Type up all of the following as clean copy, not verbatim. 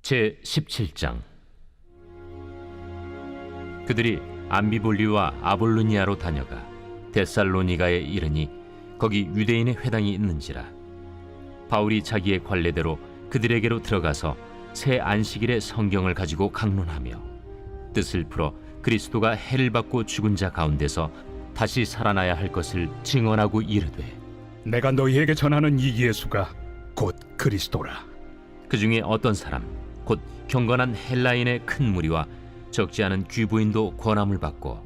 제17장. 그들이 암비볼리와 아볼로니아로 다녀가 데살로니가에 이르니 거기 유대인의 회당이 있는지라. 바울이 자기의 관례대로 그들에게로 들어가서 새 안식일에 성경을 가지고 강론하며 뜻을 풀어 그리스도가 해를 받고 죽은 자 가운데서 다시 살아나야 할 것을 증언하고 이르되, 내가 너희에게 전하는 이 예수가 곧 그리스도라. 그 중에 어떤 사람 곧 경건한 헬라인의 큰 무리와 적지 않은 귀부인도 권함을 받고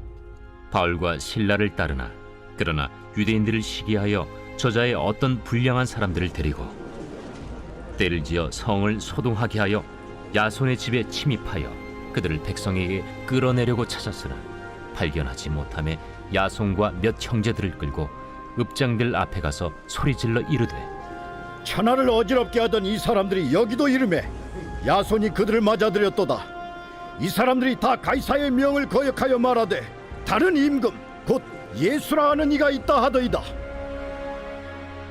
바울과 실라를 따르나, 그러나 유대인들을 시기하여 저자의 어떤 불량한 사람들을 데리고 때를 지어 성을 소동하게 하여 야손의 집에 침입하여 그들을 백성에게 끌어내려고 찾았으나 발견하지 못하며 야손과 몇 형제들을 끌고 읍장들 앞에 가서 소리질러 이르되, 천하를 어지럽게 하던 이 사람들이 여기도 이르매 야손이 그들을 맞아들였도다. 이 사람들이 다 가이사의 명을 거역하여 말하되 다른 임금 곧 예수라 하는 이가 있다 하더이다.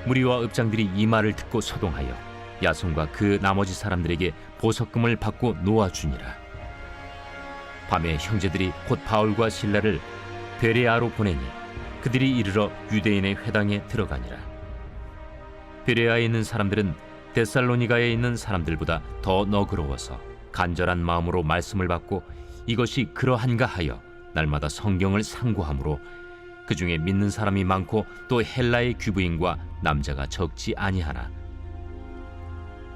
무리와 읍장들이 이 말을 듣고 소동하여 야손과 그 나머지 사람들에게 보석금을 받고 놓아주니라. 밤에 형제들이 곧 바울과 실라를 베레아로 보내니 그들이 이르러 유대인의 회당에 들어가니라. 베레아에 있는 사람들은 데살로니가에 있는 사람들보다 더 너그러워서 간절한 마음으로 말씀을 받고 이것이 그러한가 하여 날마다 성경을 상고하므로 그 중에 믿는 사람이 많고 또 헬라의 귀부인과 남자가 적지 아니하나,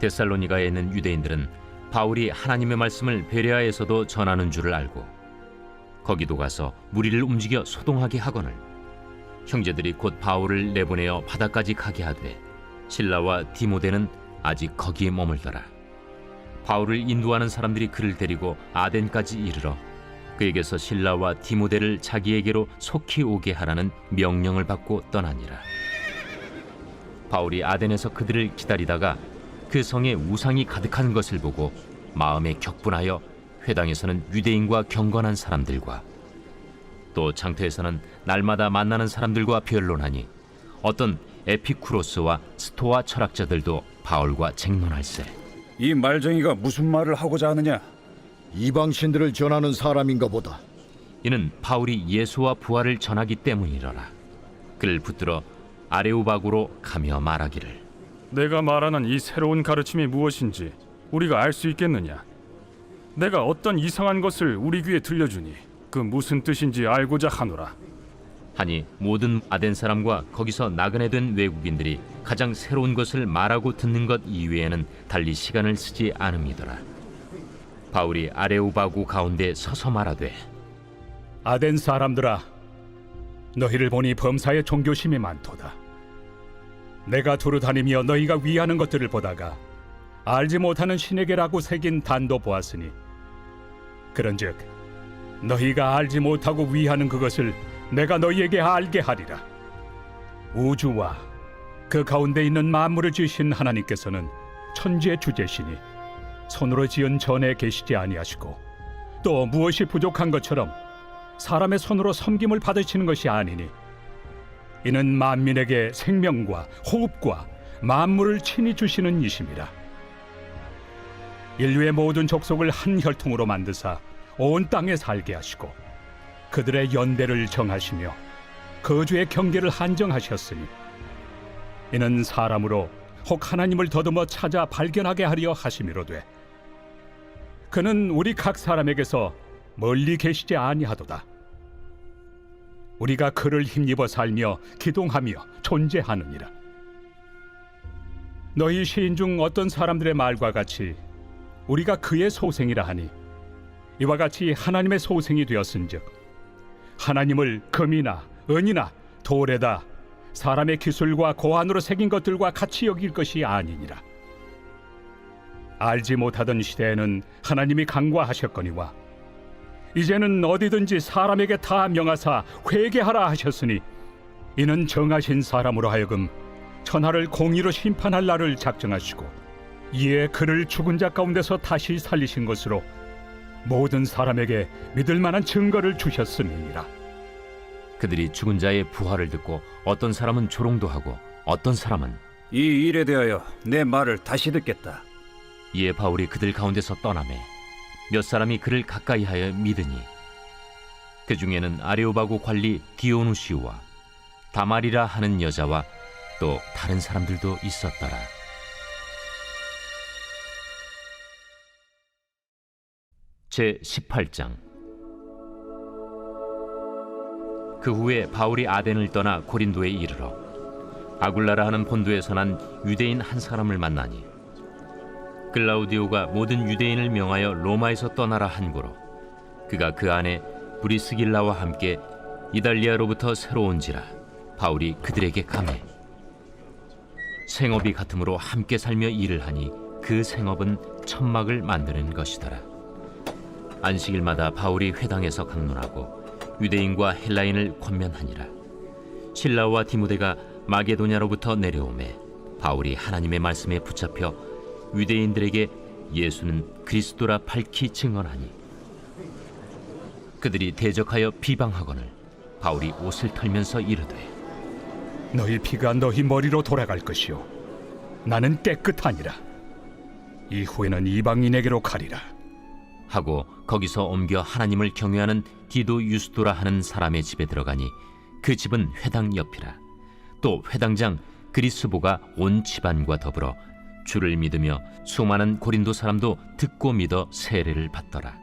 데살로니가에 있는 유대인들은 바울이 하나님의 말씀을 베레아에서도 전하는 줄을 알고 거기도 가서 무리를 움직여 소동하게 하거늘 형제들이 곧 바울을 내보내어 바다까지 가게 하되 실라와 디모데는 아직 거기에 머물더라. 바울을 인도하는 사람들이 그를 데리고 아덴까지 이르러 그에게서 실라와 디모데를 자기에게로 속히 오게 하라는 명령을 받고 떠나니라. 바울이 아덴에서 그들을 기다리다가 그 성에 우상이 가득한 것을 보고 마음에 격분하여 회당에서는 유대인과 경건한 사람들과 또 장터에서는 날마다 만나는 사람들과 변론하니 어떤 에피쿠로스와 스토아 철학자들도 바울과 쟁론할세. 이 말쟁이가 무슨 말을 하고자 하느냐? 이방신들을 전하는 사람인가 보다. 이는 바울이 예수와 부활을 전하기 때문이러라. 그를 붙들어 아레오바구로 가며 말하기를, 내가 말하는 이 새로운 가르침이 무엇인지 우리가 알 수 있겠느냐? 내가 어떤 이상한 것을 우리 귀에 들려주니 그 무슨 뜻인지 알고자 하노라. 하니 모든 아덴 사람과 거기서 나그네 된 외국인들이 가장 새로운 것을 말하고 듣는 것 이외에는 달리 시간을 쓰지 않음이더라. 바울이 아레오바구 가운데 서서 말하되, 아덴 사람들아, 너희를 보니 범사에 종교심이 많도다. 내가 두루 다니며 너희가 위하는 것들을 보다가 알지 못하는 신에게라고 새긴 단도 보았으니 그런즉 너희가 알지 못하고 위하는 그것을 내가 너희에게 알게 하리라. 우주와 그 가운데 있는 만물을 지으신 하나님께서는 천지의 주제시니 손으로 지은 전에 계시지 아니하시고 또 무엇이 부족한 것처럼 사람의 손으로 섬김을 받으시는 것이 아니니 이는 만민에게 생명과 호흡과 만물을 친히 주시는 이심이라. 인류의 모든 족속을 한 혈통으로 만드사 온 땅에 살게 하시고 그들의 연대를 정하시며 거주의 경계를 한정하셨으니 이는 사람으로 혹 하나님을 더듬어 찾아 발견하게 하려 하심이로되 그는 우리 각 사람에게서 멀리 계시지 아니하도다. 우리가 그를 힘입어 살며 기동하며 존재하느니라. 너희 시인 중 어떤 사람들의 말과 같이 우리가 그의 소생이라 하니 이와 같이 하나님의 소생이 되었은즉 하나님을 금이나 은이나 돌에다 사람의 기술과 고안으로 새긴 것들과 같이 여길 것이 아니니라. 알지 못하던 시대에는 하나님이 간과하셨거니와 이제는 어디든지 사람에게 다 명하사 회개하라 하셨으니 이는 정하신 사람으로 하여금 천하를 공의로 심판할 날을 작정하시고 이에 그를 죽은 자 가운데서 다시 살리신 것으로 모든 사람에게 믿을 만한 증거를 주셨음이니라. 그들이 죽은 자의 부활을 듣고 어떤 사람은 조롱도 하고 어떤 사람은 이 일에 대하여 내 말을 다시 듣겠다. 이에 바울이 그들 가운데서 떠나매 몇 사람이 그를 가까이하여 믿으니 그 중에는 아레오바고 관리 디오누시우와 다말이라 하는 여자와 또 다른 사람들도 있었더라. 제 18장. 그 후에 바울이 아덴을 떠나 고린도에 이르러 아굴라라 하는 본도에서 난 유대인 한 사람을 만나니 클라우디오가 모든 유대인을 명하여 로마에서 떠나라 한고로 그가 그 안에 브리스길라와 함께 이달리아로부터 새로 온지라 바울이 그들에게 감해 생업이 같으므로 함께 살며 일을 하니 그 생업은 천막을 만드는 것이더라. 안식일마다 바울이 회당에서 강론하고 유대인과 헬라인을 권면하니라. 실라와 디모데가 마게도냐로부터 내려오매 바울이 하나님의 말씀에 붙잡혀 유대인들에게 예수는 그리스도라 밝히 증언하니 그들이 대적하여 비방하거늘 바울이 옷을 털면서 이르되 너희 피가 너희 머리로 돌아갈 것이요 나는 깨끗하니라. 이후에는 이방인에게로 가리라. 하고 거기서 옮겨 하나님을 경외하는 디도 유스도라 하는 사람의 집에 들어가니 그 집은 회당 옆이라. 또 회당장 그리스보가 온 집안과 더불어 주를 믿으며 수많은 고린도 사람도 듣고 믿어 세례를 받더라.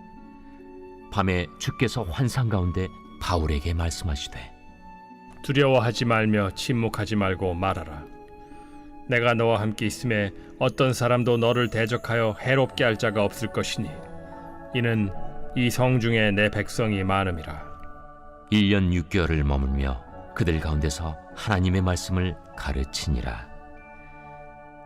밤에 주께서 환상 가운데 바울에게 말씀하시되 두려워하지 말며 침묵하지 말고 말하라. 내가 너와 함께 있음에 어떤 사람도 너를 대적하여 해롭게 할 자가 없을 것이니 이는 이 성 중에 내 백성이 많음이라. 1년 6개월을 머물며 그들 가운데서 하나님의 말씀을 가르치니라.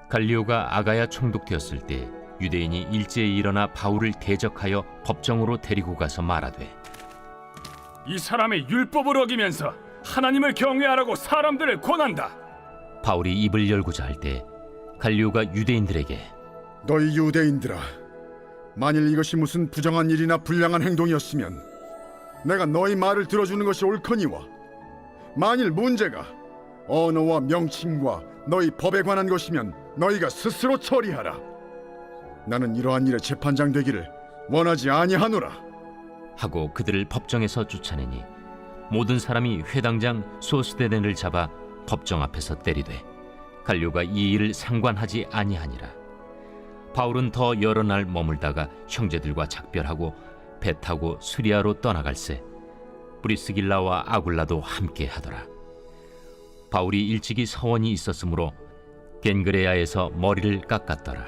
갈리오가 아가야 총독되었을 때 유대인이 일제히 일어나 바울을 대적하여 법정으로 데리고 가서 말하되 이 사람의 율법을 어기면서 하나님을 경외하라고 사람들을 권한다. 바울이 입을 열고자 할 때 갈리오가 유대인들에게 너희 유대인들아, 만일 이것이 무슨 부정한 일이나 불량한 행동이었으면 내가 너희 말을 들어주는 것이 옳거니와 만일 문제가 언어와 명칭과 너희 법에 관한 것이면 너희가 스스로 처리하라. 나는 이러한 일에 재판장 되기를 원하지 아니하노라. 하고 그들을 법정에서 쫓아내니 모든 사람이 회당장 소스데넨을 잡아 법정 앞에서 때리되 갈료가 이 일을 상관하지 아니하니라. 바울은 더 여러 날 머물다가 형제들과 작별하고 배 타고 수리아로 떠나갈새 브리스길라와 아굴라도 함께 하더라. 바울이 일찍이 서원이 있었으므로 겐그레아에서 머리를 깎았더라.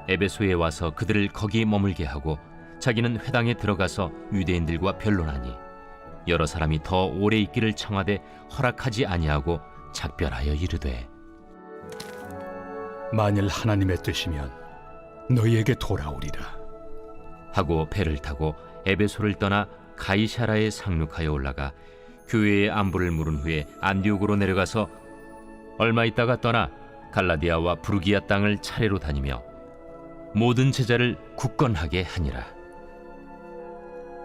에베소에 와서 그들을 거기 머물게 하고 자기는 회당에 들어가서 유대인들과 변론하니 여러 사람이 더 오래 있기를 청하되 허락하지 아니하고 작별하여 이르되 만일 하나님의 뜻이면 너희에게 돌아오리라. 하고 배를 타고 에베소를 떠나 가이사라에 상륙하여 올라가 교회의 안부를 물은 후에 안디옥으로 내려가서 얼마 있다가 떠나 갈라디아와 부르기아 땅을 차례로 다니며 모든 제자를 굳건하게 하니라.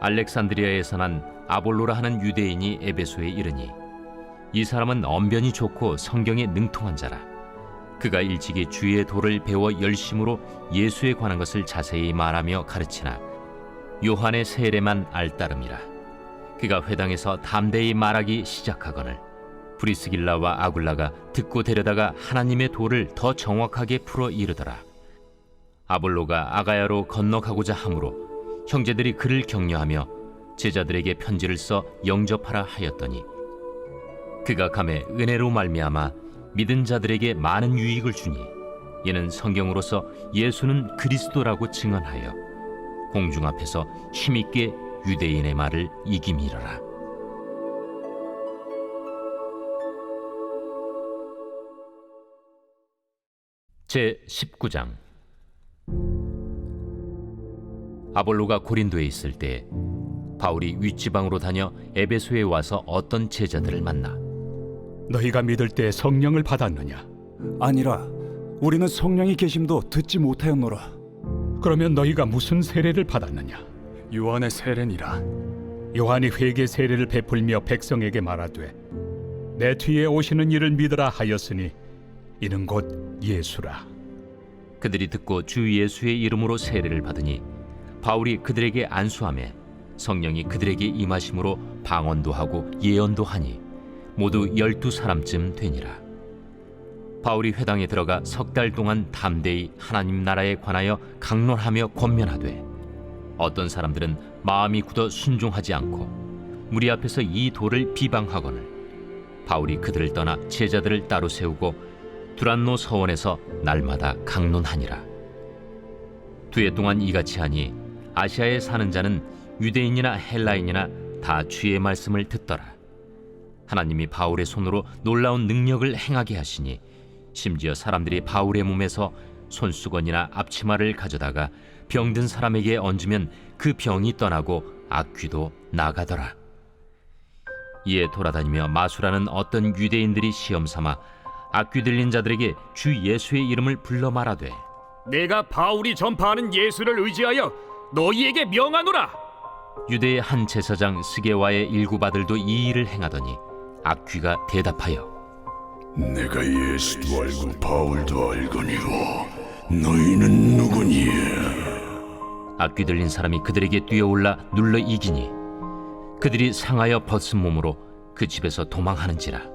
알렉산드리아에서 난 아볼로라 하는 유대인이 에베소에 이르니 이 사람은 언변이 좋고 성경에 능통한 자라. 그가 일찍이 주의 도를 배워 열심으로 예수에 관한 것을 자세히 말하며 가르치나 요한의 세례만 알따름이라. 그가 회당에서 담대히 말하기 시작하거늘 브리스길라와 아굴라가 듣고 데려다가 하나님의 도를 더 정확하게 풀어 이르더라. 아볼로가 아가야로 건너가고자 하므로 형제들이 그를 격려하며 제자들에게 편지를 써 영접하라 하였더니 그가 감에 은혜로 말미암아 믿은 자들에게 많은 유익을 주니 이는 성경으로서 예수는 그리스도라고 증언하여 공중 앞에서 힘있게 유대인의 말을 이김이러라. 제 19장. 아볼로가 고린도에 있을 때 바울이 윗지방으로 다녀 에베소에 와서 어떤 제자들을 만나 너희가 믿을 때 성령을 받았느냐? 아니라 우리는 성령이 계심도 듣지 못하였노라. 그러면 너희가 무슨 세례를 받았느냐? 요한의 세례니라. 요한이 회개 세례를 베풀며 백성에게 말하되 내 뒤에 오시는 이를 믿으라 하였으니 이는 곧 예수라. 그들이 듣고 주 예수의 이름으로 세례를 받으니 바울이 그들에게 안수하매 성령이 그들에게 임하심으로 방언도 하고 예언도 하니 모두 12사람쯤 되니라. 바울이 회당에 들어가 석 달 동안 담대히 하나님 나라에 관하여 강론하며 권면하되 어떤 사람들은 마음이 굳어 순종하지 않고 무리 앞에서 이 도를 비방하거늘 바울이 그들을 떠나 제자들을 따로 세우고 두란노 서원에서 날마다 강론하니라. 2해 동안 이같이 하니 아시아에 사는 자는 유대인이나 헬라인이나 다 주의 말씀을 듣더라. 하나님이 바울의 손으로 놀라운 능력을 행하게 하시니 심지어 사람들이 바울의 몸에서 손수건이나 앞치마를 가져다가 병든 사람에게 얹으면 그 병이 떠나고 악귀도 나가더라. 이에 돌아다니며 마술하는 어떤 유대인들이 시험 삼아 악귀 들린 자들에게 주 예수의 이름을 불러 말하되 내가 바울이 전파하는 예수를 의지하여 너희에게 명하노라. 유대의 한 제사장 스게와의 일곱 아들도 이 일을 행하더니 악귀가 대답하여 내가 예수도 알고 바울도 알거니와 너희는 누구니? 악귀 들린 사람이 그들에게 뛰어올라 눌러 이기니 그들이 상하여 벗은 몸으로 그 집에서 도망하는지라.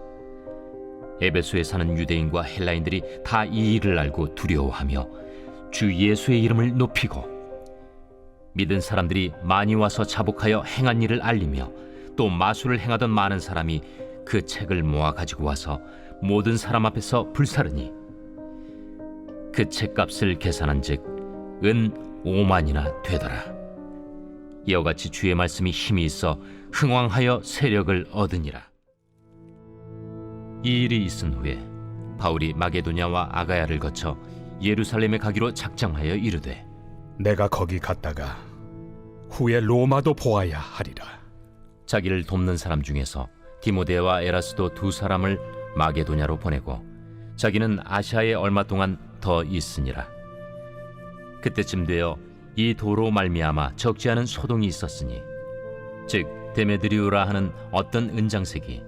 에베소에 사는 유대인과 헬라인들이 다 이 일을 알고 두려워하며 주 예수의 이름을 높이고 믿은 사람들이 많이 와서 자복하여 행한 일을 알리며 또 마술을 행하던 많은 사람이 그 책을 모아 가지고 와서 모든 사람 앞에서 불사르니 그 책값을 계산한즉 은 5만이나 되더라. 이와 같이 주의 말씀이 힘이 있어 흥왕하여 세력을 얻으니라. 이 일이 있은 후에 바울이 마게도냐와 아가야를 거쳐 예루살렘에 가기로 작정하여 이르되 내가 거기 갔다가 후에 로마도 보아야 하리라. 자기를 돕는 사람 중에서 디모데와 에라스도 2사람을 마게도냐로 보내고 자기는 아시아에 얼마 동안 더 있으니라. 그때쯤 되어 이 도로 말미암아 적지 않은 소동이 있었으니 즉 데메드리오라 하는 어떤 은장색이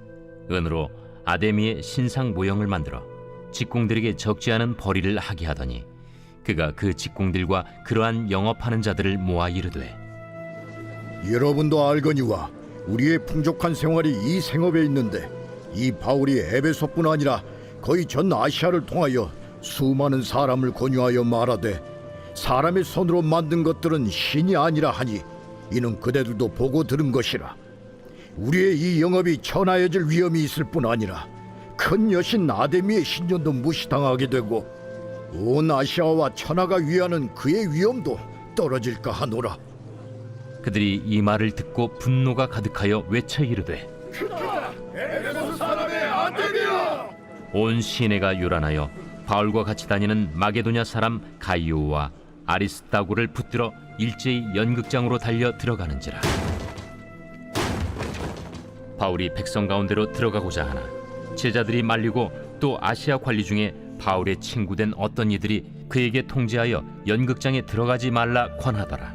은으로 아데미의 신상 모형을 만들어 직공들에게 적지 않은 벌이를 하게 하더니 그가 그 직공들과 그러한 영업하는 자들을 모아 이르되 여러분도 알거니와 우리의 풍족한 생활이 이 생업에 있는데 이 바울이 에베소뿐 아니라 거의 전 아시아를 통하여 수많은 사람을 권유하여 말하되 사람의 손으로 만든 것들은 신이 아니라 하니 이는 그대들도 보고 들은 것이라. 우리의 이 영업이 천하여질 위험이 있을 뿐 아니라 큰 여신 아데미의 신전도 무시당하게 되고 온 아시아와 천하가 위하는 그의 위엄도 떨어질까 하노라. 그들이 이 말을 듣고 분노가 가득하여 외쳐 이르되 온 시내가 요란하여 바울과 같이 다니는 마게도냐 사람 가이오와 아리스다고를 붙들어 일제히 연극장으로 달려 들어가는지라. 바울이 백성 가운데로 들어가고자 하나 제자들이 말리고 또 아시아 관리 중에 바울의 친구된 어떤 이들이 그에게 통제하여 연극장에 들어가지 말라 권하더라.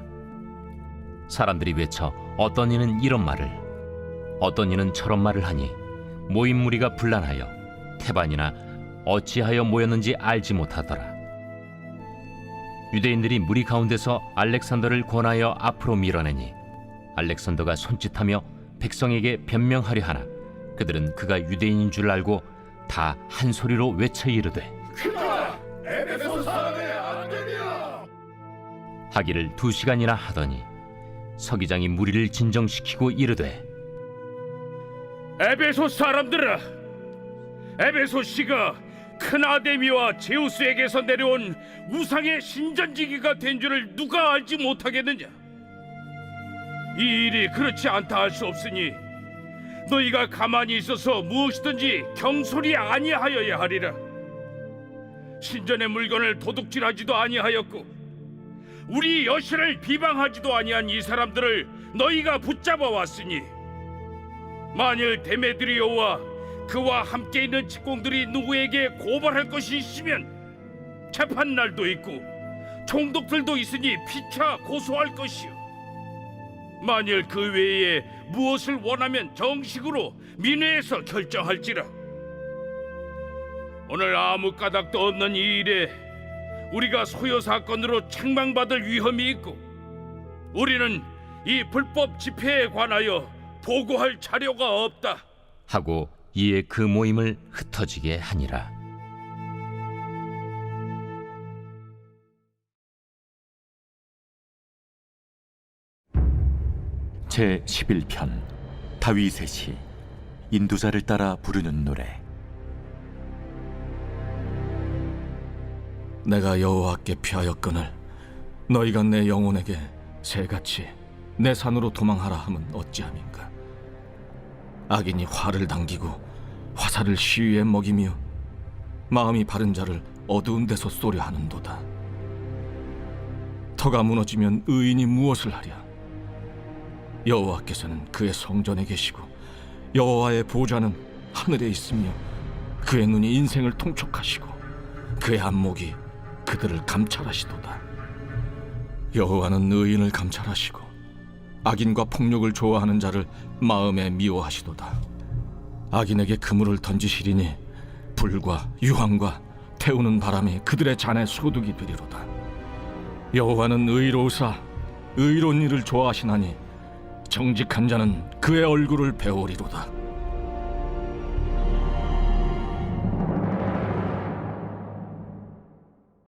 사람들이 외쳐 어떤 이는 이런 말을 어떤 이는 저런 말을 하니 모인 무리가 분란하여 태반이나 어찌하여 모였는지 알지 못하더라. 유대인들이 무리 가운데서 알렉산더를 권하여 앞으로 밀어내니 알렉산더가 손짓하며 백성에게 변명하려 하나 그들은 그가 유대인인 줄 알고 다 한 소리로 외쳐 이르되 하기를 2시간이나 하더니 서기장이 무리를 진정시키고 이르되 에베소 사람들아, 에베소 씨가 큰 아데미와 제우스에게서 내려온 우상의 신전지기가 된 줄을 누가 알지 못하겠느냐? 이 일이 그렇지 않다 할 수 없으니 너희가 가만히 있어서 무엇이든지 경솔이 아니하여야 하리라. 신전의 물건을 도둑질하지도 아니하였고 우리 여신을 비방하지도 아니한 이 사람들을 너희가 붙잡아 왔으니 만일 데메드리오와 그와 함께 있는 직공들이 누구에게 고발할 것이 있으면 재판날도 있고 총독들도 있으니 피차 고소할 것이요 만일 그 외에 무엇을 원하면 정식으로 민회에서 결정할지라. 오늘 아무 까닭도 없는 이 일에 우리가 소요 사건으로 책망받을 위험이 있고 우리는 이 불법 집회에 관하여 보고할 자료가 없다 하고 이에 그 모임을 흩어지게 하니라. 제 11편 다윗의 시 인도자를 따라 부르는 노래. 내가 여호와께 피하였거늘 너희가 내 영혼에게 새같이 내 산으로 도망하라 함은 어찌함인가. 악인이 활을 당기고 화살을 시위에 먹이며 마음이 바른 자를 어두운 데서 쏘려 하는도다. 터가 무너지면 의인이 무엇을 하랴. 여호와께서는 그의 성전에 계시고 여호와의 보좌는 하늘에 있으며 그의 눈이 인생을 통촉하시고 그의 안목이 그들을 감찰하시도다. 여호와는 의인을 감찰하시고 악인과 폭력을 좋아하는 자를 마음에 미워하시도다. 악인에게 그물을 던지시리니 불과 유황과 태우는 바람이 그들의 잔에 소득이 되리로다. 여호와는 의로우사 의로운 일을 좋아하시나니 정직한 자는 그의 얼굴을 배우리로다.